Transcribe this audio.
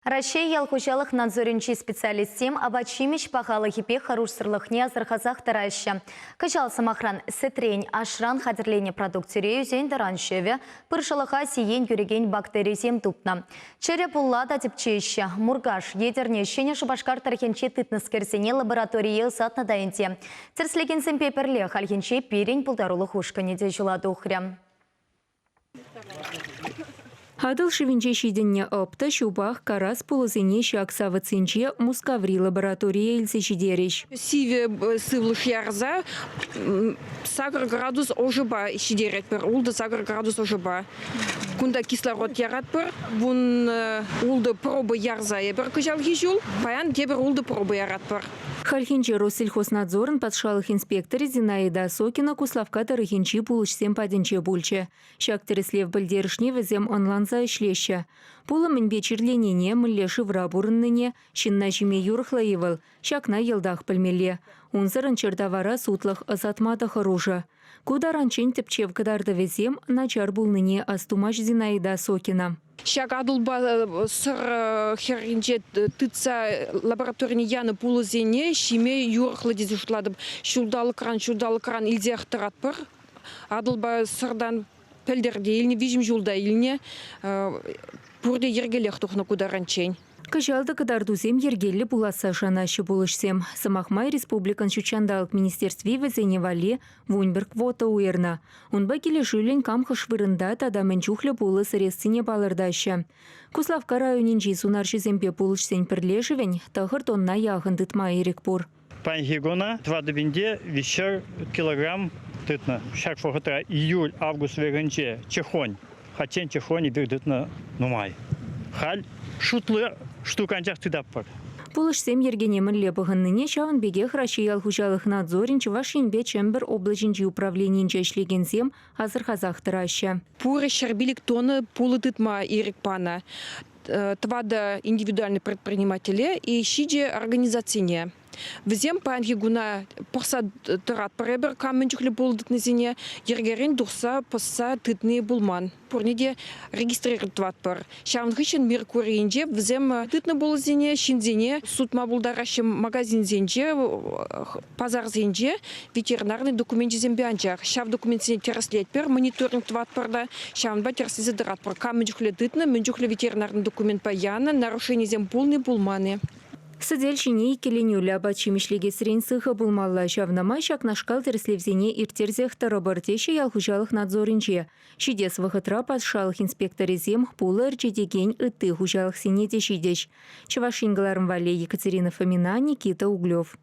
Россия ялхучалық надзоринчи специалистим абачимич пахалы хипе харушсырлыхне азырхазах тараща. Качал самохран сетрень ашран хадерлене продукцире юзень дараншеве пыршалыха сиен юреген бактеризем тупна. Чере пуллада типчеща мургаш едерне щене шубашкар тархенче тытныскерсене лаборатории сатна дайнте. Терслегенсем пеперле хальхенче пирень пулдарулы хушкане дежула духря. Адыл шевинче шиденне опта шубах карас полозине шаксавы цинче мускаври лаборатория илсе шидереш. Сиве сывлых ярза сагр градус ожиба шидерет пер улда сагр градус ожиба. Кунда кислород ярат пер вун улда пробы ярза ебер кыжал хижул паян дебер улда пробы ярат пер. Хальхинче Россельхознадзорын подшалых инспекторы Зинаида Сокина куславка тарыхинчи пулышсем паденче бульче. Шак тереслев бальдерышне везем онланза ишлеща. Пула мінбе чирленене мілле шывра бурынныне, шинна жиме юрхлаевыл, шакна елдах пілмелле. Унзырын чердавара сутлых азатмада хороша. Кударанчен тепчев кадарды везем, начар булныне астумаш Зинаида Сокина. Шак адылба сыр херинче тыца лабораторный яны пулызене шиме юрхлы дезушладым. Шулдалы кран илзе ахтырат пыр. Адылба сырдан пелдерде илне вижим жулда илне пурде ергелех тухна кударанчен. Кыжалды кадардузем ергелі буласа шанашы булышсем. Самахмай республикан шучандалық министерстве везене вале вуньбір квота уерна. Унба келі жүлін камхыш вырында тадамен чухлі булы сыресціне балырдашы. Куславка районинжи сунаршы зембе булышсен пірлешівен тағыр тонна яғын дытма ерек бұр. Панхигона 2 вещер килограмм тытна. Шак фохатра июль, август вегенче чехонь. Хачен чехонь и дытна нумай. Халь шутлы штуканчах тыдаппар. Булышсем ергенемін лепығынныне шағын беге Россия хужалық надзорин Чувашинбе чембер облачинчи управленинче ишлегенсем азыр казахтырашы. Пуры шарбилик тоны пулы тытма ирек пана. Твада индивидуальные предприниматели и щиде организацине. Взем панхи гуна порса тырат паребер каменчухли булдытнызине ергерин дурса посса тытны булман. Порниде регистрировать ватпар. Шавнхищен Меркуринже взем тытны булзине шинзине судма булдаращем магазин зенже пазар зенже ветеринарный документ зембянчах. Шав документине тераслеть пер мониторинг ватпарда. Шавнба терасизе дратпар каменчухли тытны менчухли ветеринарный документ паяна нарушение земпулны булманы. Садельщине и келенюля бачимишлеге срен сыха булмалла шавнама шакнашкал тереслевзене иртерзех тарабартеше ялхужалық надзоринче. Шидес вахытра пасшалық инспекторизем пулы рчедеген ыты хужалық сене де шидеш. Чувашингаларым вале Екатерина Фомина, Никита Углев.